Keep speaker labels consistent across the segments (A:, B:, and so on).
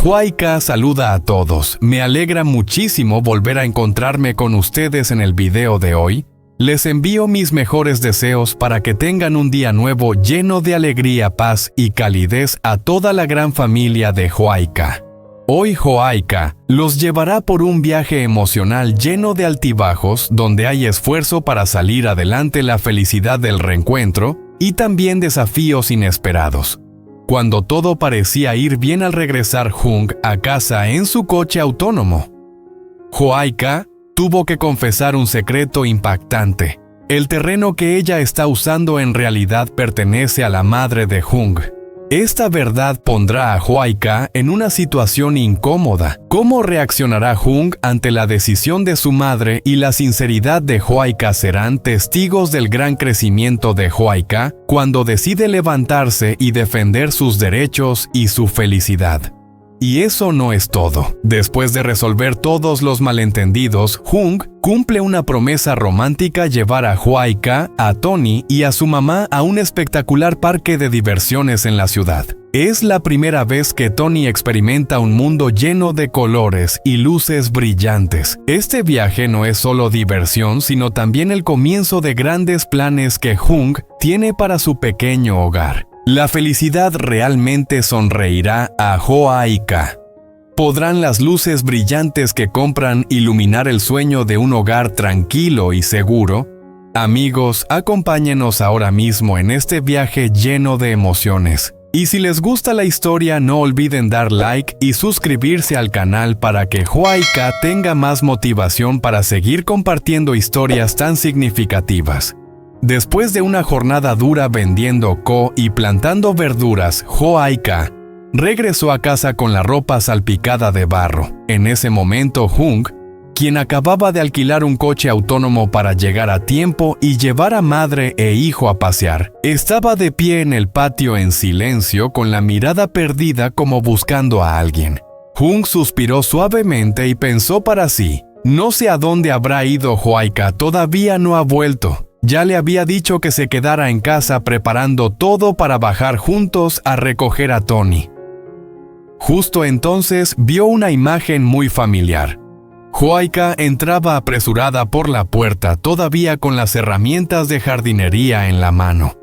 A: Huayca saluda a todos. Me alegra muchísimo volver a encontrarme con ustedes en el video de hoy. Les envío mis mejores deseos para que tengan un día nuevo lleno de alegría, paz y calidez a toda la gran familia de Huayca. Hoy Huayca los llevará por un viaje emocional lleno de altibajos donde hay esfuerzo para salir adelante, la felicidad del reencuentro y también desafíos inesperados. Cuando todo parecía ir bien al regresar Hung a casa en su coche autónomo, Huayca tuvo que confesar un secreto impactante. El terreno que ella está usando en realidad pertenece a la madre de Hung. Esta verdad pondrá a Huayca en una situación incómoda. ¿Cómo reaccionará Hung ante la decisión de su madre y la sinceridad de Huayca serán testigos del gran crecimiento de Huayca cuando decide levantarse y defender sus derechos y su felicidad? Y eso no es todo. Después de resolver todos los malentendidos, Hung cumple una promesa romántica: llevar a Huayca, a Tony y a su mamá a un espectacular parque de diversiones en la ciudad. Es la primera vez que Tony experimenta un mundo lleno de colores y luces brillantes. Este viaje no es solo diversión, sino también el comienzo de grandes planes que Hung tiene para su pequeño hogar. La felicidad realmente sonreirá a Huayca. ¿Podrán las luces brillantes que compran iluminar el sueño de un hogar tranquilo y seguro? Amigos, acompáñenos ahora mismo en este viaje lleno de emociones. Y si les gusta la historia, no olviden dar like y suscribirse al canal para que Huayca tenga más motivación para seguir compartiendo historias tan significativas. Después de una jornada dura vendiendo y plantando verduras, Huayca regresó a casa con la ropa salpicada de barro. En ese momento, Hung, quien acababa de alquilar un coche autónomo para llegar a tiempo y llevar a madre e hijo a pasear, estaba de pie en el patio en silencio, con la mirada perdida como buscando a alguien. Hung suspiró suavemente y pensó para sí: no sé a dónde habrá ido Huayca, todavía no ha vuelto. Ya le había dicho que se quedara en casa preparando todo para bajar juntos a recoger a Tony. Justo entonces vio una imagen muy familiar. Huayca entraba apresurada por la puerta, todavía con las herramientas de jardinería en la mano.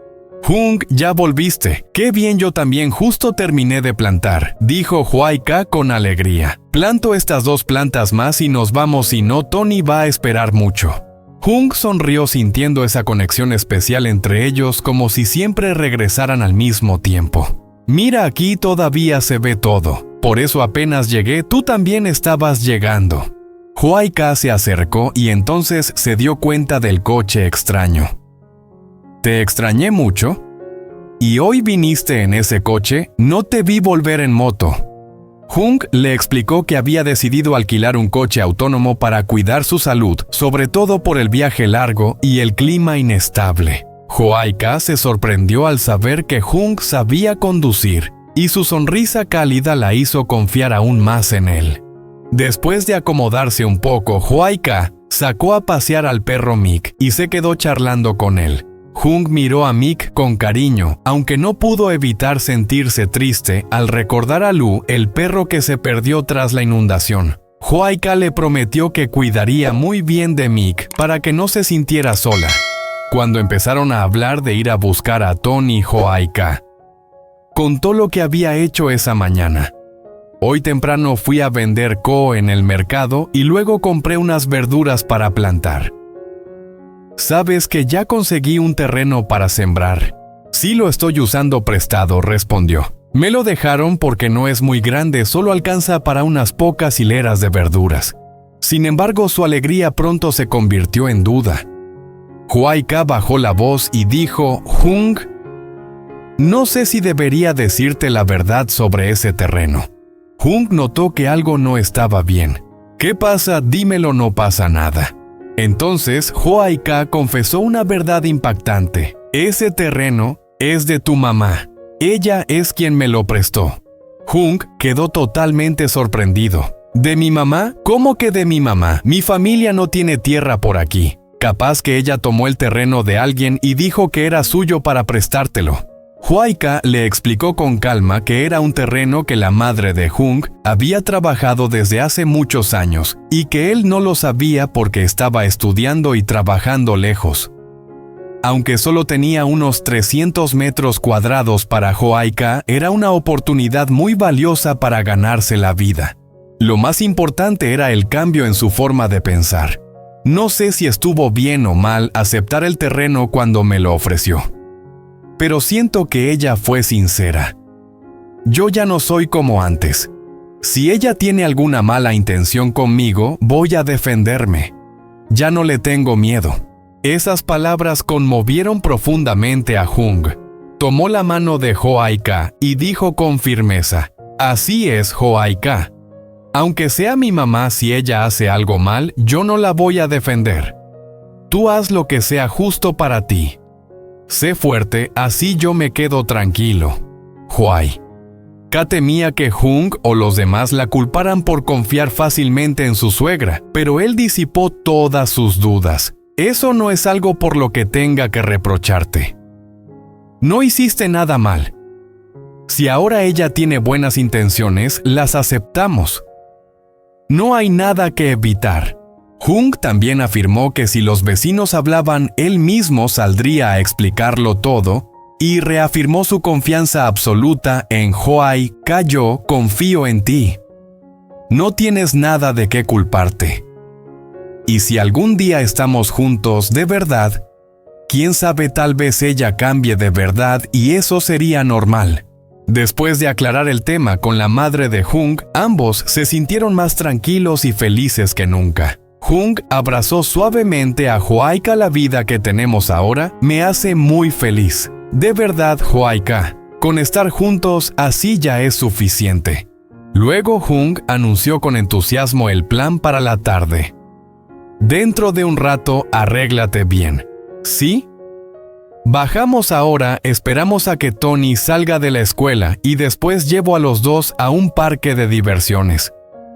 A: Hung, ya volviste. Qué bien, yo también justo terminé de plantar, dijo Huayca con alegría. Planto estas 2 plantas más y nos vamos, si no Tony va a esperar mucho. Hung sonrió sintiendo esa conexión especial entre ellos, como si siempre regresaran al mismo tiempo. Mira, aquí todavía se ve todo. Por eso apenas llegué, tú también estabas llegando. Huayca se acercó y entonces se dio cuenta del coche extraño. ¿Te extrañé mucho? ¿Y hoy viniste en ese coche? No te vi volver en moto. Hung le explicó que había decidido alquilar un coche autónomo para cuidar su salud, sobre todo por el viaje largo y el clima inestable. Huayca se sorprendió al saber que Hung sabía conducir, y su sonrisa cálida la hizo confiar aún más en él. Después de acomodarse un poco, Huayca sacó a pasear al perro Mick y se quedó charlando con él. Hung miró a Mick con cariño, aunque no pudo evitar sentirse triste al recordar a Lu, el perro que se perdió tras la inundación. Huayca le prometió que cuidaría muy bien de Mick para que no se sintiera sola. Cuando empezaron a hablar de ir a buscar a Tony, Huayca contó lo que había hecho esa mañana. Hoy temprano fui a vender en el mercado y luego compré unas verduras para plantar. Sabes que ya conseguí un terreno para sembrar. Sí, lo estoy usando prestado, respondió. Me lo dejaron porque no es muy grande, solo alcanza para unas pocas hileras de verduras. Sin embargo, su alegría pronto se convirtió en duda. Huayca bajó la voz y dijo: Hung, no sé si debería decirte la verdad sobre ese terreno. Hung notó que algo no estaba bien. ¿Qué pasa? Dímelo, no pasa nada. Entonces, Huayca confesó una verdad impactante. Ese terreno es de tu mamá. Ella es quien me lo prestó. Hung quedó totalmente sorprendido. ¿De mi mamá? ¿Cómo que de mi mamá? Mi familia no tiene tierra por aquí. Capaz que ella tomó el terreno de alguien y dijo que era suyo para prestártelo. Huayca le explicó con calma que era un terreno que la madre de Jung había trabajado desde hace muchos años y que él no lo sabía porque estaba estudiando y trabajando lejos. Aunque solo tenía unos 300 metros cuadrados para Huayca, era una oportunidad muy valiosa para ganarse la vida. Lo más importante era el cambio en su forma de pensar. No sé si estuvo bien o mal aceptar el terreno cuando me lo ofreció. Pero siento que ella fue sincera. Yo ya no soy como antes. Si ella tiene alguna mala intención conmigo, voy a defenderme. Ya no le tengo miedo. Esas palabras conmovieron profundamente a Jung. Tomó la mano de Huayca y dijo con firmeza: «Así es, Huayca. Aunque sea mi mamá, si ella hace algo mal, yo no la voy a defender. Tú haz lo que sea justo para ti. Sé fuerte, así yo me quedo tranquilo». Huayca temía que Jung o los demás la culparan por confiar fácilmente en su suegra, pero él disipó todas sus dudas. Eso no es algo por lo que tenga que reprocharte. No hiciste nada mal. Si ahora ella tiene buenas intenciones, las aceptamos. No hay nada que evitar. Jung también afirmó que si los vecinos hablaban, él mismo saldría a explicarlo todo, y reafirmó su confianza absoluta en Huayca. «Yo confío en ti. No tienes nada de qué culparte. Y si algún día estamos juntos de verdad, quién sabe, tal vez ella cambie de verdad y eso sería normal». Después de aclarar el tema con la madre de Jung, ambos se sintieron más tranquilos y felices que nunca. Jung abrazó suavemente a Huayca. «La vida que tenemos ahora me hace muy feliz. De verdad, Huayca, con estar juntos así ya es suficiente». Luego Jung anunció con entusiasmo el plan para la tarde. «Dentro de un rato arréglate bien, ¿sí? Bajamos ahora, esperamos a que Tony salga de la escuela y después llevo a los dos a un parque de diversiones».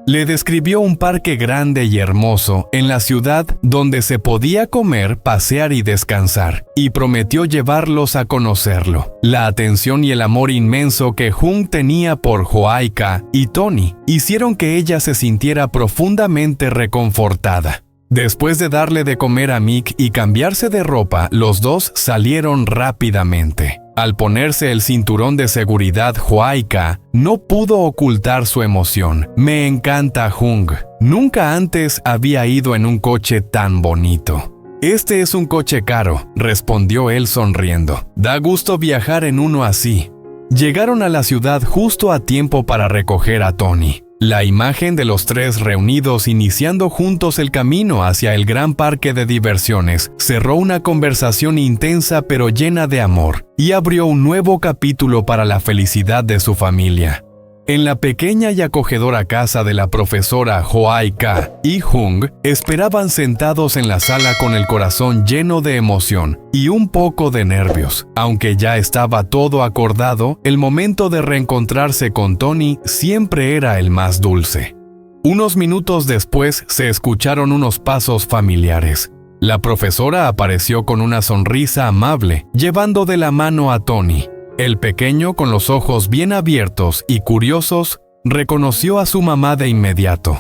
A: Le describió un parque grande y hermoso en la ciudad donde se podía comer, pasear y descansar, y prometió llevarlos a conocerlo. La atención y el amor inmenso que Jung tenía por Huayca y Tony hicieron que ella se sintiera profundamente reconfortada. Después de darle de comer a Mick y cambiarse de ropa, los dos salieron rápidamente. Al ponerse el cinturón de seguridad, Huayca no pudo ocultar su emoción. «Me encanta, Jung. Nunca antes había ido en un coche tan bonito». «Este es un coche caro», respondió él sonriendo. «Da gusto viajar en uno así». Llegaron a la ciudad justo a tiempo para recoger a Tony. La imagen de los tres reunidos iniciando juntos el camino hacia el gran parque de diversiones cerró una conversación intensa pero llena de amor y abrió un nuevo capítulo para la felicidad de su familia. En la pequeña y acogedora casa de la profesora Huayca y Jung esperaban sentados en la sala con el corazón lleno de emoción y un poco de nervios. Aunque ya estaba todo acordado, el momento de reencontrarse con Tony siempre era el más dulce. Unos minutos después se escucharon unos pasos familiares. La profesora apareció con una sonrisa amable, llevando de la mano a Tony. El pequeño, con los ojos bien abiertos y curiosos, reconoció a su mamá de inmediato.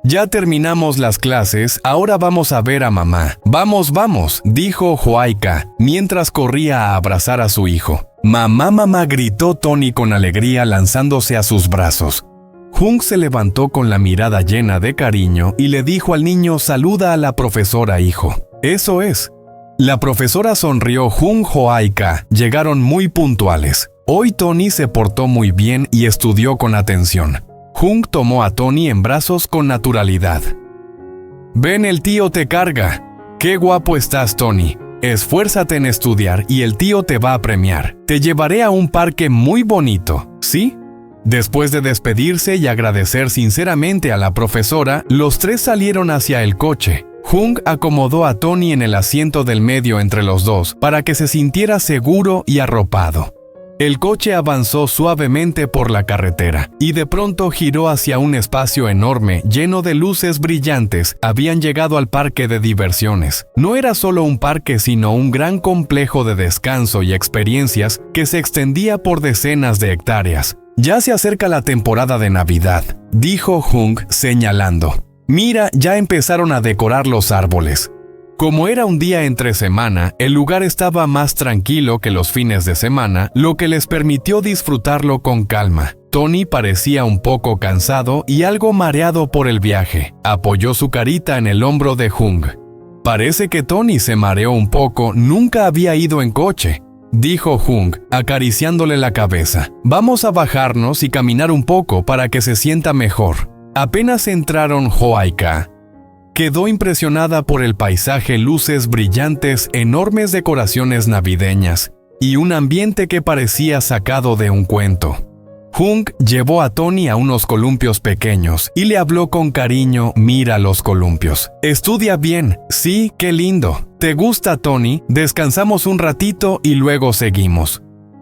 A: «Ya terminamos las clases, ahora vamos a ver a mamá». «Vamos, vamos», dijo Huayca, mientras corría a abrazar a su hijo. «Mamá, mamá», gritó Tony con alegría lanzándose a sus brazos. Jung se levantó con la mirada llena de cariño y le dijo al niño: «Saluda a la profesora, hijo». «Eso es». La profesora sonrió. Jung y Huayca llegaron muy puntuales. Hoy Tony se portó muy bien y estudió con atención. Jung tomó a Tony en brazos con naturalidad. «Ven, el tío te carga». «Qué guapo estás, Tony. Esfuérzate en estudiar y el tío te va a premiar. Te llevaré a un parque muy bonito, ¿sí?». Después de despedirse y agradecer sinceramente a la profesora, los tres salieron hacia el coche. Jung acomodó a Tony en el asiento del medio entre los dos para que se sintiera seguro y arropado. El coche avanzó suavemente por la carretera y de pronto giró hacia un espacio enorme lleno de luces brillantes. Habían llegado al parque de diversiones. No era solo un parque, sino un gran complejo de descanso y experiencias que se extendía por decenas de hectáreas. «Ya se acerca la temporada de Navidad», dijo Hung señalando. «Mira, ya empezaron a decorar los árboles». Como era un día entre semana, el lugar estaba más tranquilo que los fines de semana, lo que les permitió disfrutarlo con calma. Tony parecía un poco cansado y algo mareado por el viaje. Apoyó su carita en el hombro de Hung. «Parece que Tony se mareó un poco, nunca había ido en coche», dijo Hung, acariciándole la cabeza. «Vamos a bajarnos y caminar un poco para que se sienta mejor». Apenas entraron, Hoaika quedó impresionada por el paisaje, luces brillantes, enormes decoraciones navideñas y un ambiente que parecía sacado de un cuento. Hung llevó a Tony a unos columpios pequeños y le habló con cariño. «Mira los columpios. Estudia bien. Sí, qué lindo. ¿Te gusta, Tony? Descansamos un ratito y luego seguimos».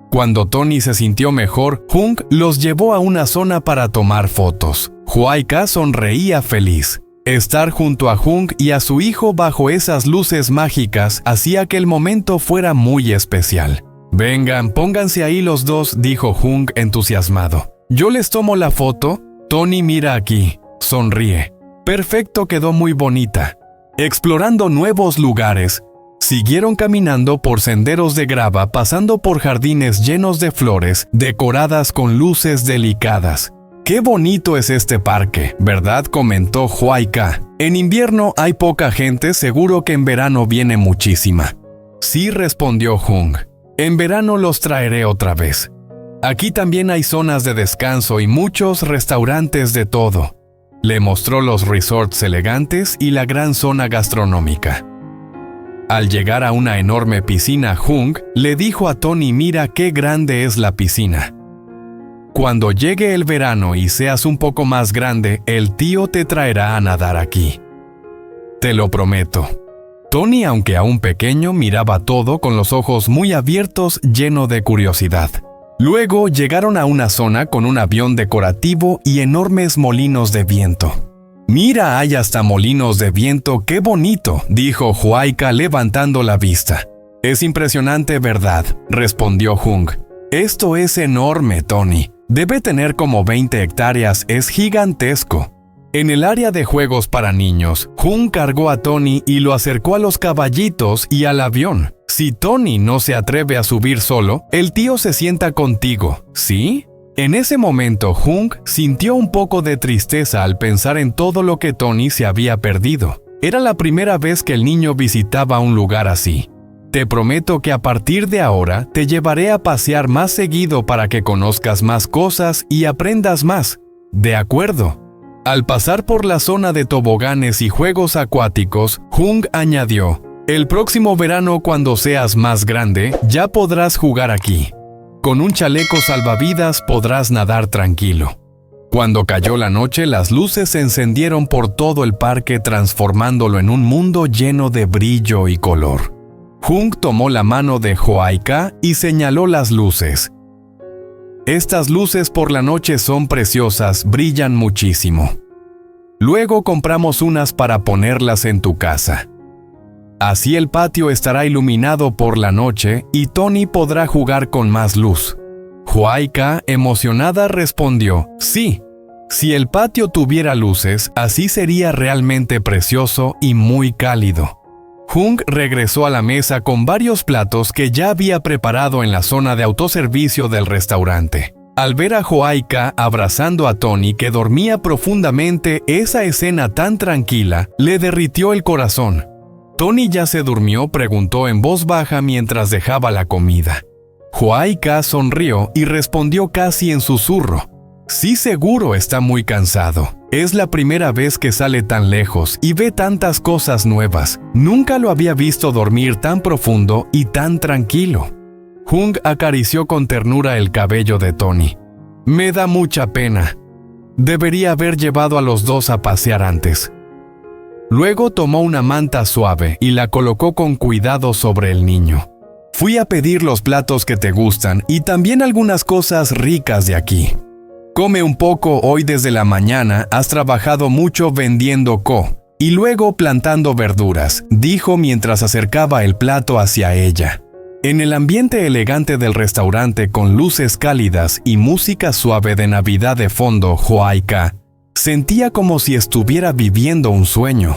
A: Cuando Tony se sintió mejor, Hung los llevó a una zona para tomar fotos. Hoaika sonreía feliz. Estar junto a Hung y a su hijo bajo esas luces mágicas hacía que el momento fuera muy especial. «Vengan, pónganse ahí los dos», dijo Hung entusiasmado. «Yo les tomo la foto». «Tony, mira aquí». Sonríe. «Perfecto, quedó muy bonita». Explorando nuevos lugares, siguieron caminando por senderos de grava, pasando por jardines llenos de flores, decoradas con luces delicadas. «Qué bonito es este parque, ¿verdad?», comentó Hoaika. «En invierno hay poca gente, seguro que en verano viene muchísima». «Sí», respondió Hung. «En verano los traeré otra vez. Aquí también hay zonas de descanso y muchos restaurantes de todo». Le mostró los resorts elegantes y la gran zona gastronómica. Al llegar a una enorme piscina, Hung le dijo a Tony: «Mira qué grande es la piscina. Cuando llegue el verano y seas un poco más grande, el tío te traerá a nadar aquí. Te lo prometo». Tony, aunque aún pequeño, miraba todo con los ojos muy abiertos, lleno de curiosidad. Luego llegaron a una zona con un avión decorativo y enormes molinos de viento. «Mira, hay hasta molinos de viento, qué bonito», dijo Hoaika levantando la vista. «Es impresionante, ¿verdad?», respondió Hung. «Esto es enorme, Tony. Debe tener como 20 hectáreas, es gigantesco». En el área de juegos para niños, Hung cargó a Tony y lo acercó a los caballitos y al avión. «Si Tony no se atreve a subir solo, el tío se sienta contigo, ¿sí?». En ese momento, Hung sintió un poco de tristeza al pensar en todo lo que Tony se había perdido. Era la primera vez que el niño visitaba un lugar así. «Te prometo que a partir de ahora te llevaré a pasear más seguido para que conozcas más cosas y aprendas más». «De acuerdo». Al pasar por la zona de toboganes y juegos acuáticos, Hung añadió: «El próximo verano, cuando seas más grande, ya podrás jugar aquí. Con un chaleco salvavidas podrás nadar tranquilo». Cuando cayó la noche, las luces se encendieron por todo el parque, transformándolo en un mundo lleno de brillo y color. Hung tomó la mano de Hoaika y señaló las luces. «Estas luces por la noche son preciosas, brillan muchísimo. Luego compramos unas para ponerlas en tu casa. Así el patio estará iluminado por la noche y Tony podrá jugar con más luz». Hoaika, emocionada, respondió: «Sí, si el patio tuviera luces, así sería realmente precioso y muy cálido». Hung regresó a la mesa con varios platos que ya había preparado en la zona de autoservicio del restaurante. Al ver a Hoaika abrazando a Tony, que dormía profundamente, esa escena tan tranquila le derritió el corazón. «¿Tony ya se durmió?», preguntó en voz baja mientras dejaba la comida. Hoaika sonrió y respondió casi en susurro: «Sí, seguro está muy cansado. Es la primera vez que sale tan lejos y ve tantas cosas nuevas. Nunca lo había visto dormir tan profundo y tan tranquilo». Hung acarició con ternura el cabello de Tony. «Me da mucha pena. Debería haber llevado a los dos a pasear antes». Luego tomó una manta suave y la colocó con cuidado sobre el niño. Fui a pedir los platos que te gustan y también algunas cosas ricas de aquí. Come un poco, hoy desde la mañana has trabajado mucho vendiendo y luego plantando verduras, dijo mientras acercaba el plato hacia ella. En el ambiente elegante del restaurante con luces cálidas y música suave de Navidad de fondo, Hwo-ai-ka sentía como si estuviera viviendo un sueño.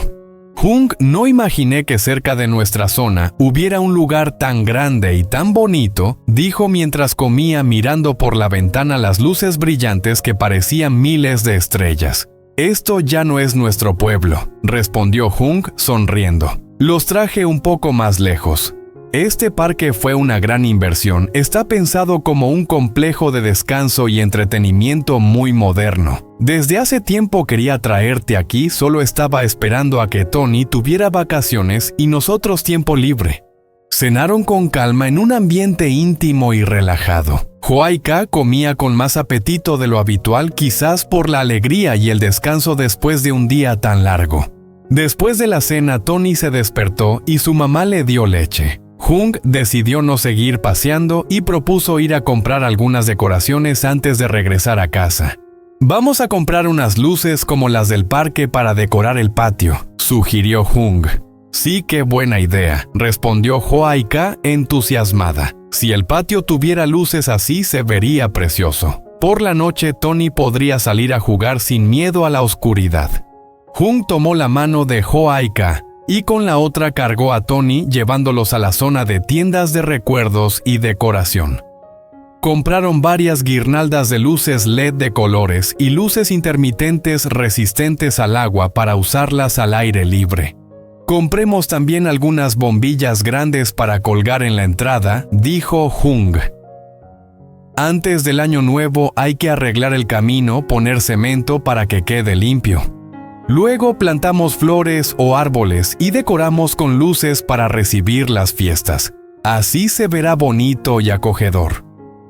A: Jung, no imaginé que cerca de nuestra zona hubiera un lugar tan grande y tan bonito, dijo mientras comía mirando por la ventana las luces brillantes que parecían miles de estrellas. Esto ya no es nuestro pueblo, respondió Jung sonriendo. Los traje un poco más lejos. Este parque fue una gran inversión. Está pensado como un complejo de descanso y entretenimiento muy moderno. Desde hace tiempo quería traerte aquí, solo estaba esperando a que Tony tuviera vacaciones y nosotros tiempo libre. Cenaron con calma en un ambiente íntimo y relajado. Hwo-ai-ka comía con más apetito de lo habitual, quizás por la alegría y el descanso después de un día tan largo. Después de la cena, Tony se despertó y su mamá le dio leche. Jung decidió no seguir paseando y propuso ir a comprar algunas decoraciones antes de regresar a casa. Vamos a comprar unas luces como las del parque para decorar el patio, sugirió Jung. Sí, qué buena idea, respondió Hwo-ai-ka entusiasmada. Si el patio tuviera luces así, se vería precioso. Por la noche, Tony podría salir a jugar sin miedo a la oscuridad. Jung tomó la mano de Hwo-ai-ka y con la otra cargó a Tony llevándolos a la zona de tiendas de recuerdos y decoración. Compraron varias guirnaldas de luces LED de colores y luces intermitentes resistentes al agua para usarlas al aire libre. Compremos también algunas bombillas grandes para colgar en la entrada, dijo Jung. Antes del año nuevo hay que arreglar el camino, poner cemento para que quede limpio. Luego plantamos flores o árboles y decoramos con luces para recibir las fiestas. Así se verá bonito y acogedor.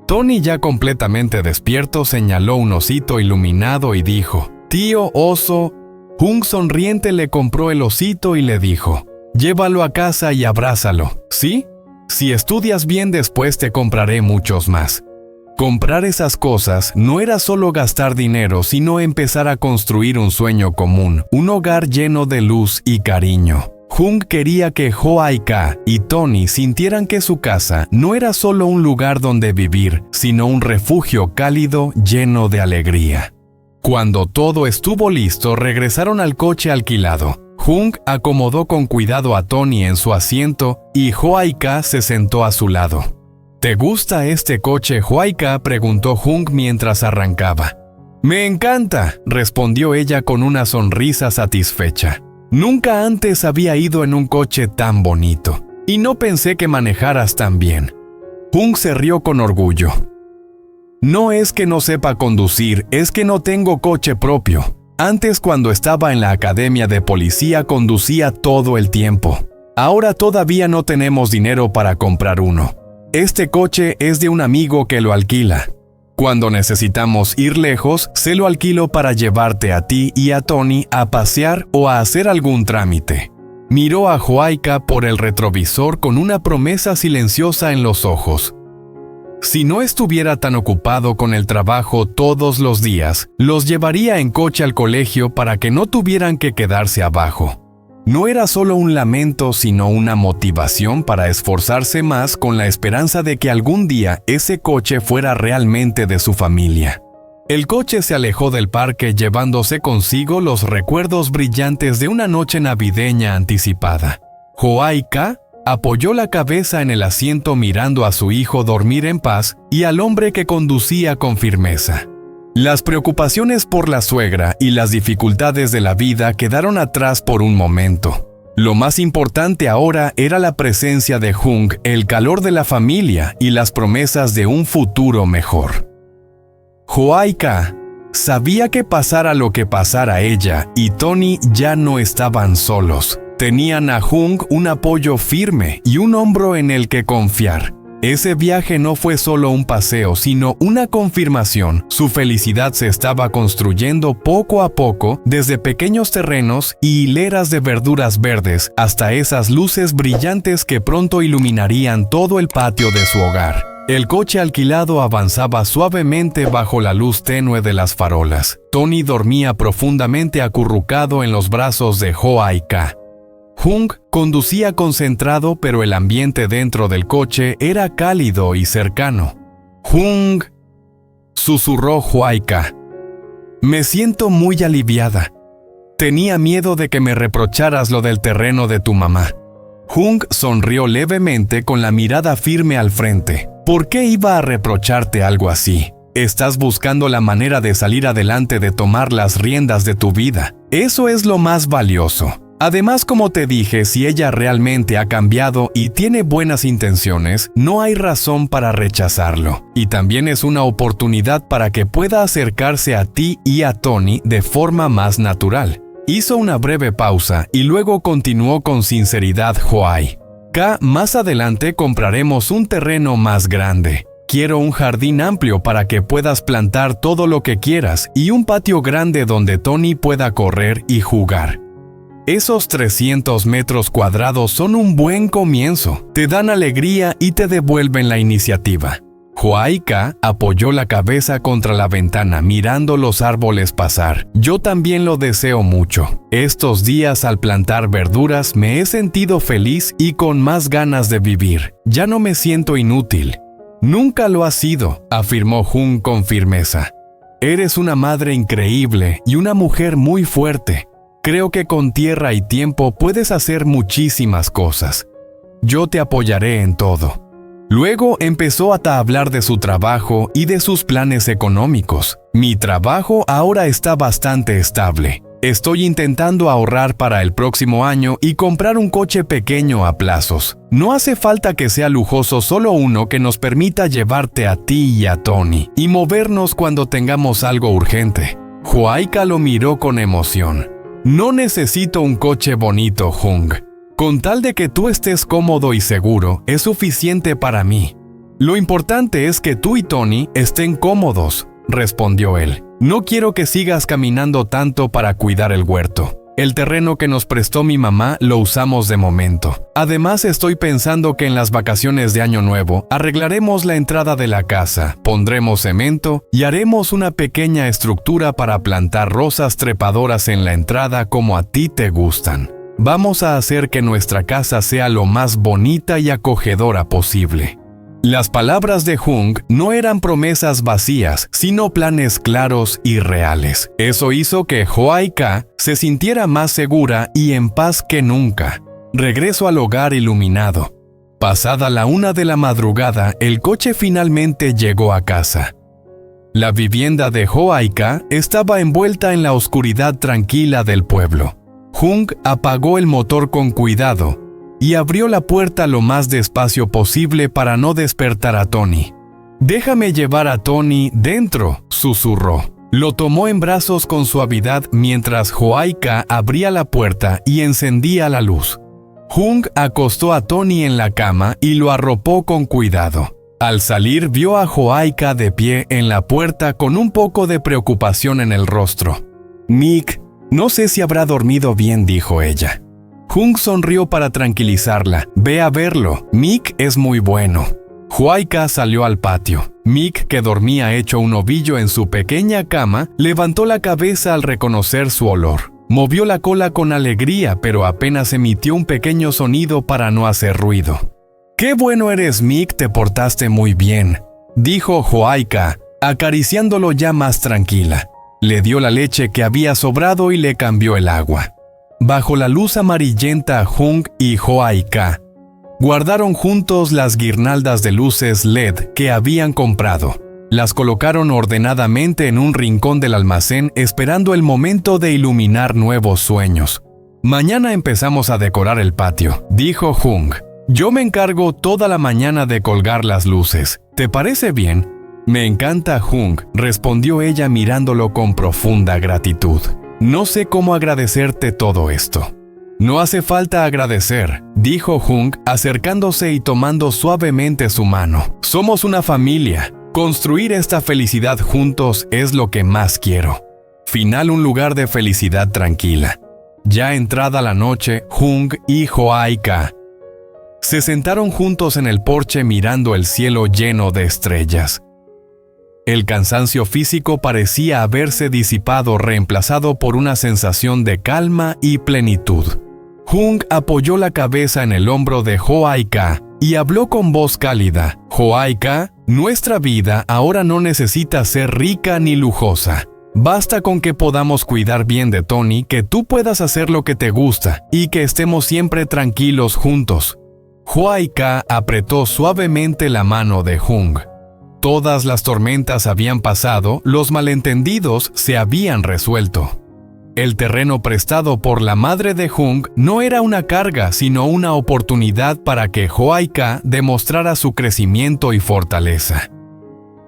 A: Tony, ya completamente despierto, señaló un osito iluminado y dijo: «Tío oso». Jung sonriente le compró el osito y le dijo: «Llévalo a casa y abrázalo, ¿sí? Si estudias bien después te compraré muchos más». Comprar esas cosas no era solo gastar dinero, sino empezar a construir un sueño común, un hogar lleno de luz y cariño. Jung quería que Hwo-ai-ka y Tony sintieran que su casa no era solo un lugar donde vivir, sino un refugio cálido lleno de alegría. Cuando todo estuvo listo, regresaron al coche alquilado. Jung acomodó con cuidado a Tony en su asiento y Hwo-ai-ka se sentó a su lado. «¿Te gusta este coche, Hwo-ai-ka?», preguntó Jung mientras arrancaba. «Me encanta», respondió ella con una sonrisa satisfecha. «Nunca antes había ido en un coche tan bonito, y no pensé que manejaras tan bien». Jung se rió con orgullo. «No es que no sepa conducir, es que no tengo coche propio. Antes, cuando estaba en la academia de policía, conducía todo el tiempo. Ahora todavía no tenemos dinero para comprar uno. Este coche es de un amigo que lo alquila. Cuando necesitamos ir lejos, se lo alquilo para llevarte a ti y a Tony a pasear o a hacer algún trámite». Miró a Hwo-ai-ka por el retrovisor con una promesa silenciosa en los ojos. Si no estuviera tan ocupado con el trabajo todos los días, los llevaría en coche al colegio para que no tuvieran que quedarse abajo. No era solo un lamento, sino una motivación para esforzarse más con la esperanza de que algún día ese coche fuera realmente de su familia. El coche se alejó del parque llevándose consigo los recuerdos brillantes de una noche navideña anticipada. Hwo-ai-ka apoyó la cabeza en el asiento mirando a su hijo dormir en paz y al hombre que conducía con firmeza. Las preocupaciones por la suegra y las dificultades de la vida quedaron atrás por un momento. Lo más importante ahora era la presencia de Jung, el calor de la familia y las promesas de un futuro mejor. Hwo-ai-ka sabía que pasara lo que pasara, ella y Tony ya no estaban solos. Tenían a Jung, un apoyo firme y un hombro en el que confiar. Ese viaje no fue solo un paseo, sino una confirmación. Su felicidad se estaba construyendo poco a poco, desde pequeños terrenos y hileras de verduras verdes hasta esas luces brillantes que pronto iluminarían todo el patio de su hogar. El coche alquilado avanzaba suavemente bajo la luz tenue de las farolas. Tony dormía profundamente acurrucado en los brazos de Hwa-I-Ka. Hung conducía concentrado, pero el ambiente dentro del coche era cálido y cercano. «Hung», susurró Hwa-I-Ka. «Me siento muy aliviada. Tenía miedo de que me reprocharas lo del terreno de tu mamá». Hung sonrió levemente con la mirada firme al frente. «¿Por qué iba a reprocharte algo así? Estás buscando la manera de salir adelante, de tomar las riendas de tu vida. Eso es lo más valioso. Además, como te dije, si ella realmente ha cambiado y tiene buenas intenciones, no hay razón para rechazarlo. Y también es una oportunidad para que pueda acercarse a ti y a Tony de forma más natural». Hizo una breve pausa y luego continuó con sinceridad Hwa-I-Ka. «Más adelante compraremos un terreno más grande. Quiero un jardín amplio para que puedas plantar todo lo que quieras y un patio grande donde Tony pueda correr y jugar. Esos 300 metros cuadrados son un buen comienzo, te dan alegría y te devuelven la iniciativa». Hwa-I-Ka apoyó la cabeza contra la ventana mirando los árboles pasar. «Yo también lo deseo mucho. Estos días al plantar verduras me he sentido feliz y con más ganas de vivir. Ya no me siento inútil». «Nunca lo has sido», afirmó Hung con firmeza. «Eres una madre increíble y una mujer muy fuerte. Creo que con tierra y tiempo puedes hacer muchísimas cosas. Yo te apoyaré en todo». Luego empezó a hablar de su trabajo y de sus planes económicos. «Mi trabajo ahora está bastante estable. Estoy intentando ahorrar para el próximo año y comprar un coche pequeño a plazos. No hace falta que sea lujoso, solo uno que nos permita llevarte a ti y a Tony y movernos cuando tengamos algo urgente». Hwa-I-Ka lo miró con emoción. «No necesito un coche bonito, Hung. Con tal de que tú estés cómodo y seguro, es suficiente para mí. Lo importante es que tú y Tony estén cómodos», respondió él. «No quiero que sigas caminando tanto para cuidar el huerto. El terreno que nos prestó mi mamá lo usamos de momento. Además, estoy pensando que en las vacaciones de Año Nuevo arreglaremos la entrada de la casa, pondremos cemento y haremos una pequeña estructura para plantar rosas trepadoras en la entrada como a ti te gustan. Vamos a hacer que nuestra casa sea lo más bonita y acogedora posible». Las palabras de Hung no eran promesas vacías, sino planes claros y reales. Eso hizo que Hwa-I-Ka se sintiera más segura y en paz que nunca. Regresó al hogar iluminado. Pasada la 1 de la madrugada, el coche finalmente llegó a casa. La vivienda de Hwa-I-Ka estaba envuelta en la oscuridad tranquila del pueblo. Hung apagó el motor con cuidado y abrió la puerta lo más despacio posible para no despertar a Tony. «Déjame llevar a Tony dentro», susurró. Lo tomó en brazos con suavidad mientras Hwa-I-Ka abría la puerta y encendía la luz. Hung acostó a Tony en la cama y lo arropó con cuidado. Al salir vio a Hwa-I-Ka de pie en la puerta con un poco de preocupación en el rostro. «Mick, no sé si habrá dormido bien», dijo ella. Hung sonrió para tranquilizarla. «Ve a verlo, Mick es muy bueno». Hwa-I-Ka salió al patio. Mick, que dormía hecho un ovillo en su pequeña cama, levantó la cabeza al reconocer su olor. Movió la cola con alegría, pero apenas emitió un pequeño sonido para no hacer ruido. «Qué bueno eres, Mick, te portaste muy bien», dijo Hwa-I-Ka, acariciándolo ya más tranquila. Le dio la leche que había sobrado y le cambió el agua. Bajo la luz amarillenta, Hung y Hwa-I-Ka guardaron juntos las guirnaldas de luces LED que habían comprado. Las colocaron ordenadamente en un rincón del almacén, esperando el momento de iluminar nuevos sueños. «Mañana empezamos a decorar el patio», dijo Hung. «Yo me encargo toda la mañana de colgar las luces. ¿Te parece bien?» «Me encanta, Hung», respondió ella mirándolo con profunda gratitud. «No sé cómo agradecerte todo esto». No hace falta agradecer, dijo Jung, acercándose y tomando suavemente su mano. Somos una familia. Construir esta felicidad juntos es lo que más quiero. Final, un lugar de felicidad tranquila. Ya entrada la noche, Jung y Hwa-I-Ka se sentaron juntos en el porche mirando el cielo lleno de estrellas. El cansancio físico parecía haberse disipado, reemplazado por una sensación de calma y plenitud. Jung apoyó la cabeza en el hombro de Hwa-I-Ka y habló con voz cálida. Hwa-I-Ka, nuestra vida ahora no necesita ser rica ni lujosa. Basta con que podamos cuidar bien de Tony, que tú puedas hacer lo que te gusta y que estemos siempre tranquilos juntos. Hwa-I-Ka apretó suavemente la mano de Jung. Todas las tormentas habían pasado, los malentendidos se habían resuelto. El terreno prestado por la madre de Jung no era una carga, sino una oportunidad para que Hwa-I-Ka demostrara su crecimiento y fortaleza.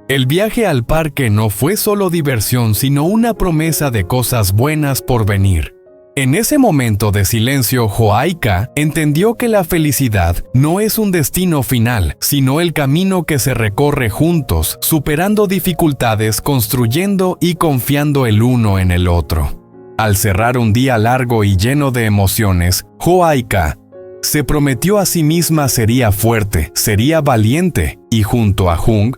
A: El viaje al parque no fue solo diversión, sino una promesa de cosas buenas por venir. En ese momento de silencio, Hwa-I-Ka entendió que la felicidad no es un destino final, sino el camino que se recorre juntos, superando dificultades, construyendo y confiando el uno en el otro. Al cerrar un día largo y lleno de emociones, Hwa-I-Ka se prometió a sí misma sería fuerte, sería valiente y junto a Jung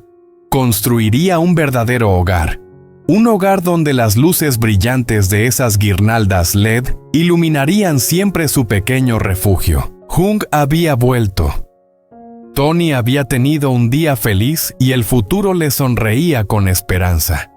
A: construiría un verdadero hogar. Un hogar donde las luces brillantes de esas guirnaldas LED iluminarían siempre su pequeño refugio. Jung había vuelto. Tony había tenido un día feliz y el futuro le sonreía con esperanza.